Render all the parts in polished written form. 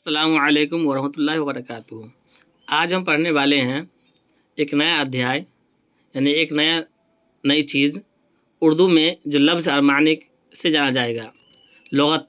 अस्सलामु अलैकुम वरहमतुल्लाहि वबरकातुहू। आज हम पढ़ने वाले हैं एक नया अध्याय, यानी एक नई चीज़ उर्दू में जो लफ्ज़ और मानी से जाना जाएगा। लुग़त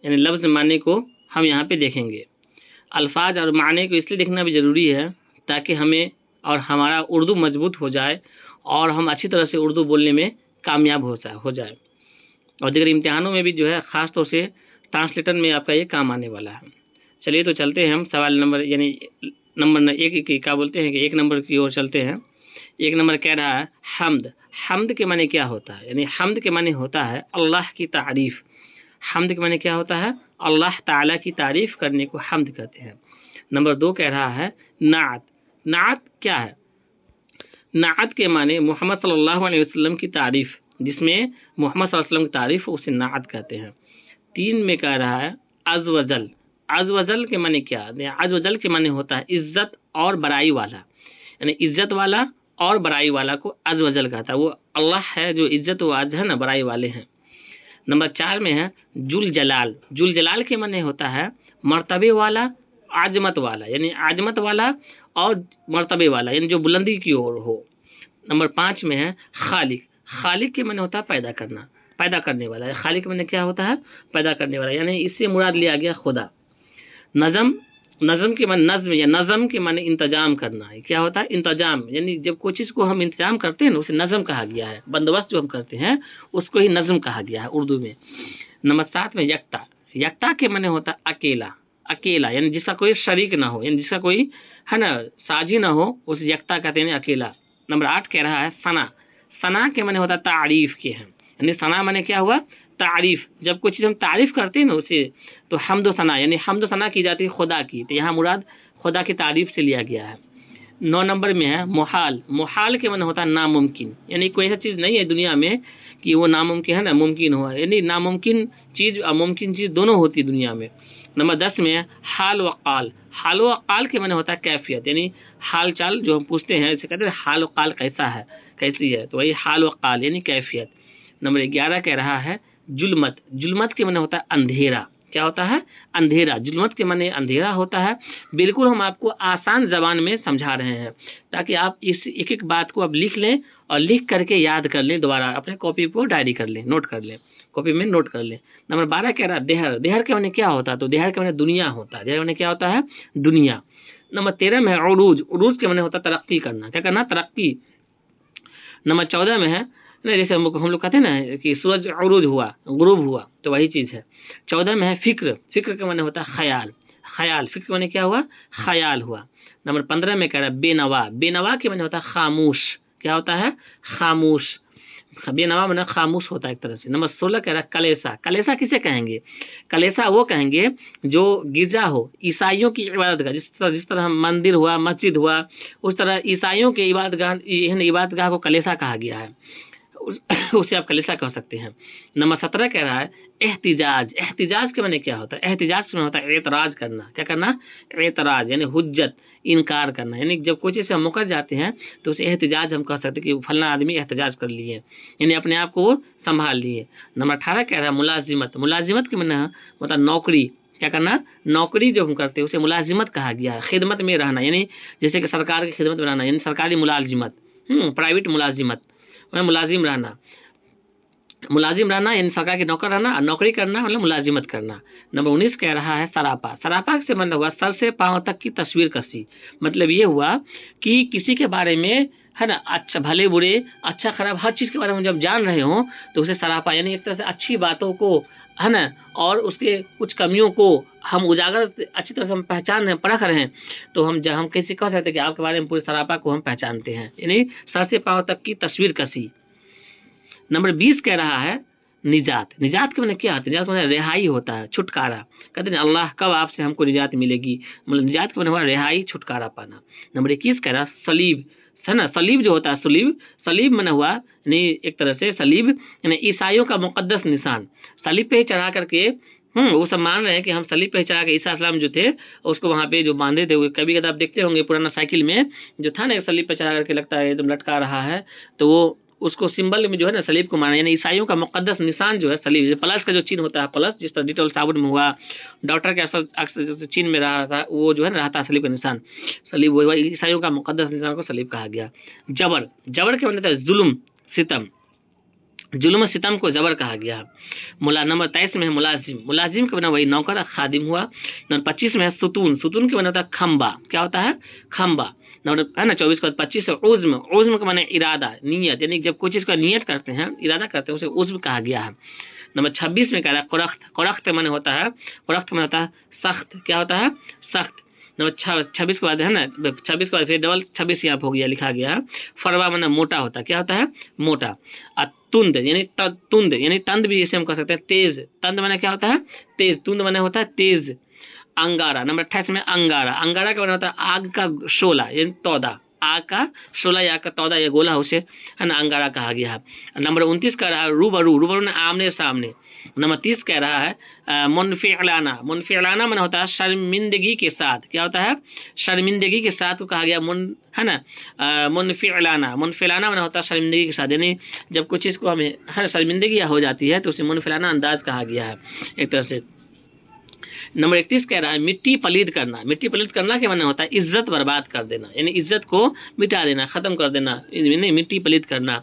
यानी लफ्ज़ मानी को हम यहाँ पे देखेंगे। अल्फाज और मानी को इसलिए देखना भी ज़रूरी है ताकि हमें और हमारा उर्दू मजबूत हो जाए और हम अच्छी तरह से उर्दू बोलने में कामयाब हो जाए। और दीगर इम्तिहानों में भी जो है ख़ास तौर से ट्रांसलेटर में आपका ये काम आने वाला है। चलिए तो चलते हैं हम सवाल नंबर यानी नंबर एक क्या बोलते हैं कि 1 नंबर की ओर चलते हैं। 1 नंबर कह रहा है हम्द। हम्द के माने क्या होता है? यानी हम्द के माने होता है अल्लाह की तारीफ़। हम्द के माने क्या होता है? अल्लाह ताला की तारीफ़ करने को हम्द कहते हैं। नंबर 2 कह रहा है नात। नात क्या है? नात के माने मोहम्मद सल्लल्लाहु अलैहि वसल्लम की तारीफ़, जिसमें मोहम्मद सल्लल्लाहु अलैहि वसल्लम की तारीफ़ उसे नात कहते हैं। 3 में कह रहा है अज़ वजल। अज़ वजल के माने क्या? अज़ वजल के माने होता है इज्जत और बड़ाई वाला, यानी इज्जत वाला और बड़ाई वाला को अज़ वजल कहता है। वो अल्लाह है जो इज्जत व अज़ है ना, बड़ाई वाले हैं। नंबर 4 में है जुल जलाल। जुल जलाल के माने होता है मर्तबे वाला, आजमत वाला, यानी आजमत वाला और मर्तबे वाला, यानी जो बुलंदी की ओर हो। नंबर 5 में है खालिक। खालिक के माने होता है पैदा करना, पैदा करने वाला। खालिक के माने क्या होता है? पैदा करने वाला, यानी इससे मुराद लिया गया खुदा। नज़म। नज़म के माने नज़्म या नज़म के माने इंतजाम करना है। क्या होता है? इंतजाम, यानी जब कोई चीज़ को हम इंतजाम करते हैं ना, उसे नज़म कहा गया है। बंदोबस्त जो हम करते हैं उसको ही नज़म कहा गया है उर्दू में। नंबर 7 में यक्ता। यक्ता के माने होता है अकेला। अकेला यानी जिसका कोई शरीक ना हो, यानी जिसका कोई है ना साझी ना हो, उसे यक्ता कहते हैं, अकेला। नंबर 8 कह रहा है सना। सना के माने होता है तारीफ के हैं, यानी सना माने क्या हुआ? तारीफ। जब कोई चीज़ हम तारीफ करते हैं ना उसे, तो हम्द सना, यानी हम्द सना की जाती है खुदा की, तो यहाँ मुराद खुदा की तारीफ से लिया गया है। 9 नंबर में है मुहाल। मुहाल के माने होता है नामुमकिन, यानी कोई ऐसा चीज़ नहीं है दुनिया में कि वो नामुमकिन है ना मुमकिन हुआ, यानी नामुमकिन चीज़ और मुमकिन चीज़ दोनों होती है दुनिया में। नंबर 10 में है हाल व काल। हाल व काल के माने होता है कैफियत, यानी हाल चाल जो हम पूछते हैं, इसे कहते हैं हाल व काल कैसा है, कैसी है, तो वही हाल व काल यानी कैफियत। नंबर 11 कह रहा है जुल्मत। जुल्मत के माने होता है अंधेरा। क्या होता है? अंधेरा। जुल्मत के माने अंधेरा होता है। बिल्कुल हम आपको आसान जबान में समझा रहे हैं ताकि आप इस एक एक बात को आप लिख लें और लिख करके याद कर लें, दोबारा अपने कॉपी पर डायरी कर लें, नोट कर लें, कॉपी में नोट कर लें। नंबर 12 कह रहा है देहर। देहर के माने क्या होता है? तो देहर के माने दुनिया होता है। देहर माने क्या होता है? दुनिया। नंबर 13 में है उरूज। उरूज के माने होता है तरक्की करना। क्या करना? तरक्की। नंबर 14 में है ना, जैसे हम लोग कहते हैं ना कि सूरज उरूज हुआ, गुरूब हुआ, तो वही चीज़ है। 14 में है फिक्र। फिक्र के माने होता है ख्याल। ख्याल। फिक्र के माने क्या हुआ? ख्याल हुआ। नंबर 15 में कह रहा है बेनवा। बेनवा के माने होता है खामोश। क्या होता है? खामोश। बेनवा माने खामोश होता है एक तरह से। नंबर 16 कह रहा है कलेसा। कलेसा किसे कहेंगे? कलेसा वो कहेंगे जो गिरजा हो, ईसाइयों की इबादत का, जिस तरह मंदिर हुआ, मस्जिद हुआ, उस तरह ईसाइयों के इबादतगाह को कलेसा कहा गया है। उसे आप कलेसा कह सकते हैं। नंबर 17 कह रहा है एहतिजाज। एहतिजाज के माने क्या होता है? एहतिजाज के माने होता है एतराज करना। क्या करना? एतराज, यानी हुज्जत, इनकार करना, यानी जब कोई चीज़ से हम मुकर जाते हैं तो उसे एहतिजाज हम कह सकते हैं कि फलना आदमी एहतिजाज कर लिए, यानी अपने आप को वो संभाल लिए। नंबर 18 कह रहा है मुलाजिमत। मुलाजिमत के माने मतलब नौकरी। क्या करना? नौकरी जो हम करते हैं उसे मुलाजिमत कहा गया है। खिदमत में रहना, यानी जैसे कि सरकार की खिदमत में रहना, यानी सरकारी मुलाजिमत। प्राइवेट मुलाजिमत, मुलाजिम रहना। मुलाजिम रहना यानी सरकार के नौकर रहना, और नौकरी करना मतलब मुलाजिमत करना। नंबर 19 कह रहा है सरापा। सरापा से मतलब हुआ सर से पांव तक की तस्वीर कसी। मतलब ये हुआ कि किसी के बारे में है ना, अच्छा भले बुरे, अच्छा खराब, हर चीज़ के बारे में जब जान रहे हो तो उसे सरापा, यानी एक तरह से अच्छी बातों को है ना, और उसके कुछ कमियों को हम उजागर अच्छी तरह से हम पहचान रहे हैं, परख रहे हैं, तो हम कैसे कह सकते हैं कि आपके बारे में पूरे सरापा को हम पहचानते हैं, यानी सर से पांव तक की तस्वीर कसी। नंबर 20 कह रहा है निजात। निजात के माने क्या होता है? निजात माने रिहाई होता है, छुटकारा। कहते हैं अल्लाह कब आपसे हमको निजात मिलेगी, मतलब निजात के माने हुआ रिहाई, छुटकारा पाना। नंबर 21 कह रहा है सलीब, है ना। सलीब जो होता है, सलीब, सलीब माने हुआ नहीं, एक तरह से सलीब यानी ईसाइयों का मुकद्दस निशान। सलीब पे ही चढ़ा करके वो सब मान रहे हैं कि हम सलीब पे चढ़ा के ईसा इस्लाम जो थे उसको वहाँ पे जो बांधे थे, कभी कभी आप देखते होंगे पुराना साइकिल में जो था ना, सलीब पे चढ़ा करके लगता है एकदम लटका रहा है, तो वो उसको सिंबल में जो है ना सलीब को माना, यानी ईसाइयों का मुकद्दस निशान जो है सलीब, प्लस का जो चिन्ह होता है, प्लस जिस तरह डिटोल साबुन में हुआ, डॉक्टर के अक्सर चिन्ह में रहा था, वो जो है ना रहता है सलीब का निशान, सलीब वो ईसाइयों का मुकद्दस निशान को सलीब कहा गया। जबर, जबर के मतलब जुल्म सितम, जुल्म सितम को जबर कहा गया। नंबर 23 में है मुलाजिम, मुलाजिम के बना वही नौकर खादिम हुआ। नंबर 25 में है सुतून, सुतून के बना होता है खम्बा, क्या होता है खम्बा, नंबर है ना 24 का 25 है उज़्म, उज़्म का माने इरादा नियत, यानी जब कोई चीज का नियत करते हैं इरादा करते हैं उसे उज़्म कहा गया है। नंबर 26 में कह रहा है कुरख्त, कुरख्त माने होता है, कुरख्त माने होता है सख्त, क्या होता है सख्त। नंबर 26 के बाद है ना 26 के बाद फिर डबल 26 यहाँ हो गया लिखा गया है, फरवा माने मोटा होता है, क्या होता है मोटा। तुंद यानी तुंद यानी तंद भी इसे हम कह सकते हैं तेज, तंद माने क्या होता है तेज, तुंद माने होता है तेज। अंगारा, नंबर 28 में अंगारा, अंगारा का माने होता है आग का शोला यानी तौदा, आग का शोला या का तौदा या गोला उसे है ना अंगारा कहा गया है। नंबर 29 कह रहा है रूबरू, रूबरू ने आमने सामने। नंबर 30 कह रहा है मुनफिअलाना, मुनफिअलाना माने होता है शर्मिंदगी के साथ, क्या होता है शर्मिंदगी के साथ को कहा गया मुन है ना मुनफिअलाना, मुनफिलाना माने होता है शर्मिंदगी के साथ, यानी जब कुछ चीज़ को हमें हर शर्मिंदगी हो जाती है तो उसे मुनफिलाना अंदाज कहा गया है एक तरह से। नंबर 31 कह रहा है मिट्टी पलीद करना, मिट्टी पलीद करना के माने होता है इज्जत बर्बाद कर देना, यानी इज्जत को मिटा देना खत्म कर देना, यानी मिट्टी पलीद करना।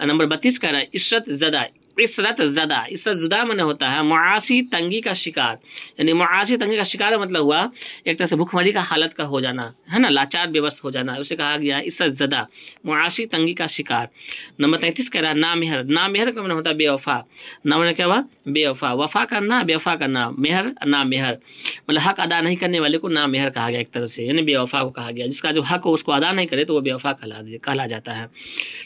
नंबर 32 कह रहा है इशरत ज़दा, इसरत ज़दा, इसरत ज़दा माने होता है मुआशी तंगी का शिकार, यानी मुआशी तंगी का शिकार मतलब हुआ एक तरह से भूखमरी का हालत का हो जाना है ना, लाचार बेबस हो जाना, उसे कहा गया इसरत ज़दा मुआशी तंगी का शिकार। नंबर 33 कह रहा है नामेहर, नामेहर का माने होता है बेवफा, ना माने क्या हुआ बेवफा, वफा करना बेवफा करना, मेहर नामेहर मतलब हक अदा नहीं करने वाले को नामेहर कहा गया एक तरह से, यानी बेवफा को कहा गया, जिसका जो हक हो उसको अदा नहीं करे तो वो बेवफा कहला जाता है।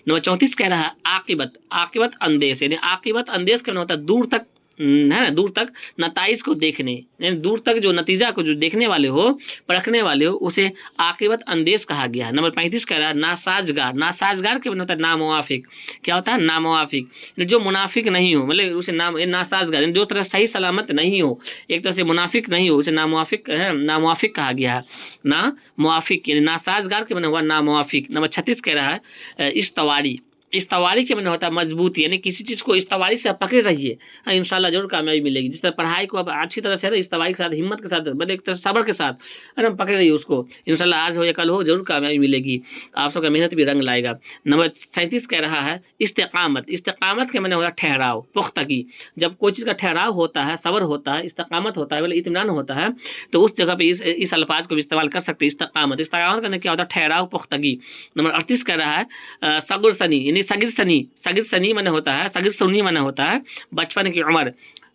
नंबर 34 कह रहा है आकिबत, आकिबत अंदेश, यानी आकिबत अंदेश का होता है दूर तक है ना, दूर तक नताइज को देखने, यानी दूर तक जो नतीजा को जो देखने वाले हो परखने वाले हो उसे आकिबत अंदेश कहा गया है। नंबर 35 कह रहा है नासाजगार, नासाजगार के होता है नामुआफिक, क्या होता है नामुआफिक, जो मुनाफिक नहीं हो मतलब उसे नाम नासाजगार, जो तरह सही सलामत नहीं हो एक तरह से मुनाफिक नहीं हो उसे नामुआफिक है, नामुआफिक कहा गया है, ना मुआफिक यानी नासाजगार के बना हुआ नामुआफिक। नंबर 36 कह रहा है इस्तवारी, इस्तवारी के मैंने होता है मजबूती, यानी किसी चीज को इस्तवारी से आप पकड़े रहिए इंशाल्लाह जरूर कामयाबी मिलेगी। जिस तरह पढ़ाई को आप अच्छी तरह से इस्तवारी के साथ हिम्मत के साथ मतलब एक तरह सब्र के साथ अरे हम पकड़े रहिए उसको, इंशाल्लाह आज हो या कल हो जरूर कामयाबी मिलेगी, आप सबका मेहनत भी रंग लाएगा। नंबर 37 कह रहा है इस्तेकामत, इस्तेकामत के मैंने होता ठहराव पुख्तगी, जब कोई चीज का ठहराव होता है सब्र होता है इस्तेकामत होता है मतलब इत्मीनान होता है तो उस जगह पे इस अल्फाज को भी इस्तेमाल कर सकते हैं इस्तेकामत, इस्तेकामत करने क्या होता है ठहराव पुख्तगी। नंबर 38 कह रहा है सगुर सनी, यानी सगिर सनी, सगिर सनी माने होता है सगिर सुनी माने होता है बचपन की उम्र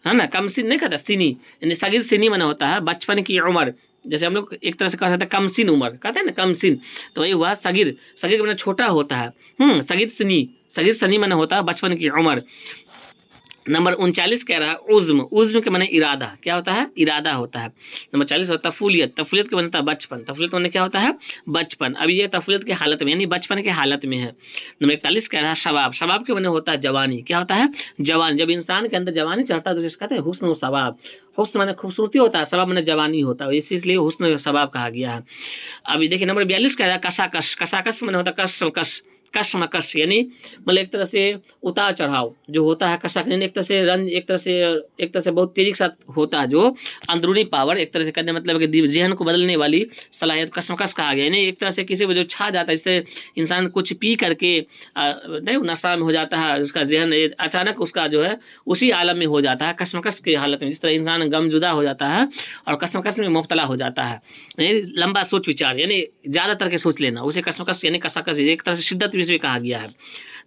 है ना, कम सिन नहीं कहता सिनी, यानी सगिर सिनी माने होता है बचपन की उम्र, जैसे हम लोग एक तरह से कह सकते हैं कम सिन उम्र कहते हैं ना कम सिन, तो वही हुआ सगिर, सगिर माने छोटा होता है सगिर सनी, सगिर सनी माने होता है बचपन की उम्र। नंबर 39 कह रहा है उज़्म, उज़्म के माने इरादा, क्या होता है इरादा होता है। नंबर 40 होता है तफूलियत, तफूलियत के बनता है बचपन, तफूलियत माने क्या होता है बचपन, अभी ये तफूलियत के हालत में यानी बचपन के हालत में है। नंबर 41 कह रहा है शबाब, शबाब के माने होता है जवानी, क्या होता है जवान, जब इंसान के अंदर जवानी चढ़ता है तो जिसको कहते हैं हुस्न व शबाब, हुस्न माने खूबसूरती होता है, शबाब माने जवानी होता है, इसलिए हुस्न व शबाब कहा गया है। अभी देखिए नंबर 42 कह रहा है कशाकश, कशाकश माने होता है कश कशमकश, यानी मतलब एक तरह से उतार चढ़ाव जो होता है कशा, यानी एक तरह से रंज एक तरह से बहुत तेजी के साथ होता है जो अंदरूनी पावर एक तरह से करने मतलब कि जहन को बदलने वाली सलाहियत कशमकश कहा गया, यानी एक तरह से किसी को जो छा जाता है इससे इंसान कुछ पी करके नहीं नशा में हो जाता है, उसका जहन अचानक उसका जो है उसी आलम में हो जाता है कशमकश की हालत में, जिस तरह इंसान गमजुदा हो जाता है और कशमकश में मुब्तला हो जाता है, यानी लंबा सोच विचार यानी ज्यादातर के सोच लेना उसे कशमकश यानी कशाकश एक तरह से शिद्दत भी कहा गया है।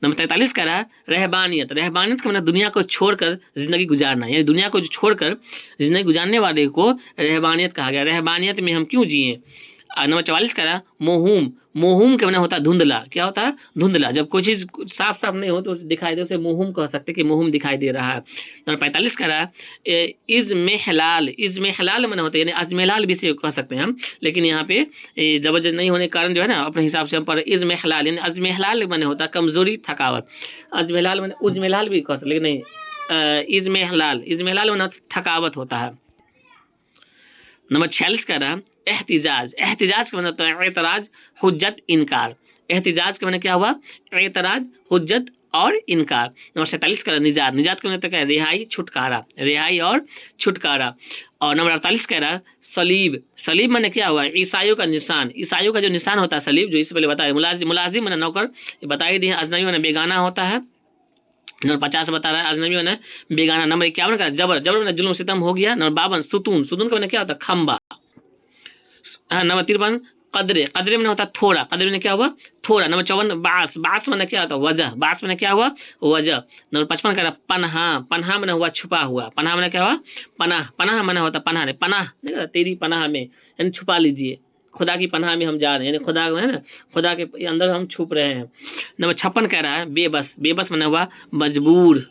नंबर 43 कह रहा है रहबानियत, रहबानियत का मतलब दुनिया को छोड़कर जिंदगी गुजारना, यानी दुनिया को छोड़कर जिंदगी गुजारने वाले को रहबानियत कहा गया, रहबानियत में हम क्यों जिए। नंबर 44 कह रहा है मोहूम, मोहूम के मतलब होता है धुंधला, क्या होता है धुंधला, जब कोई चीज साफ साफ नहीं हो तो दिखाई दे उसे मोहूम कह सकते कि मोहूम दिखाई दे रहा है। नंबर 45 कह रहा है इज़्मेहलाल, इज़्मेहलाल मन होता है यानी अजमेलाल भी से कह सकते हैं हम, लेकिन यहाँ पे जबरदस्त नहीं होने के कारण जो है ना अपने हिसाब से हम पर इज़्मेहलाल यानी अजमेहलाल मन होता है कमजोरी थकावट, अजमेलाल मन उजमेलाल भी कह सकते लेकिन नहीं इज़्मेहलाल, इज़्मेहलाल मन थकावट होता है। नंबर 46 कह रहा है एहतिजाज, एहतिजाज का मतलब होता है एतराज हुज्जत इनकार, एहतिजाज के मतलब क्या हुआ एतराज हुज्जत और इनकार। नंबर 47 कह रहा है निजात, निजात का मतलब क्या है, रिहाई छुटकारा, रिहाई और छुटकारा। और नंबर 48 कह रहा है सलीब, सलीब मैंने क्या हुआ, ईसाइयों का निशान, ईसाइयों का जो निशान होता है सलीब, जो इससे पहले बताया। मुलाजिम, मुलाजिम मैंने नौकर, ये बता ही दिए। अजनबी मैंने बेगाना होता है। नंबर 50 बता रहा है अजनबी मैंने बेगाना। नंबर 51 का जबर, जबर मैंने जुल्म सितम हो गया। नंबर 52 सुतून, सुतून का मैंने क्या होता है, खंबा। हाँ, नंबर 53 कदरे, कदरे में होता थोड़ा, कदरे में क्या हुआ, थोड़ा। नंबर 54 बास, बास में क्या होता वजह, बास में क्या हुआ, वजह। नंबर 55 कह रहा पन्हा, पन्हा में हुआ छुपा हुआ, पन्हा में क्या हुआ, पनाह, पनाह में होता पनाह, ने पनाह नहीं कहता, तेरी पनाह में, यानी छुपा लीजिए, खुदा की पनाह में हम जा रहे हैं, यानी खुदा है ना, खुदा के अंदर हम छुप रहे हैं। नंबर 56 कह रहा है बेबस, बेबस में हुआ मजबूर।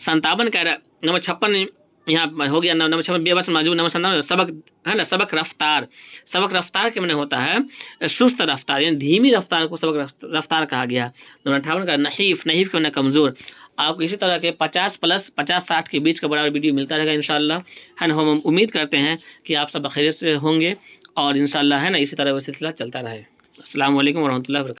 57 कह रहा है, नंबर 56 यहाँ हो गया। नंबर 56 बेबस मजबूर। नंबर 57 सबक है ना, सबक रफ्तार, सबक रफ्तार के मैंने होता है सुस्त रफ्तार, यानी धीमी रफ्तार को सबक रफ्तार कहा गया। नंबर 58 का नहीफ, नहीफ के मैंने कमजोर। आपको इसी तरह के 50 प्लस 50-60 के बीच का बड़ा वीडियो मिलता रहेगा इंशाल्लाह, है ना। हम उम्मीद करते हैं कि आप सब खैरियत से होंगे और इंशाल्लाह है ना इसी तरह वो सिलसिला चलता रहे। अस्सलाम वालेकुम वरहमतुल्लाहि वबरकातुहू।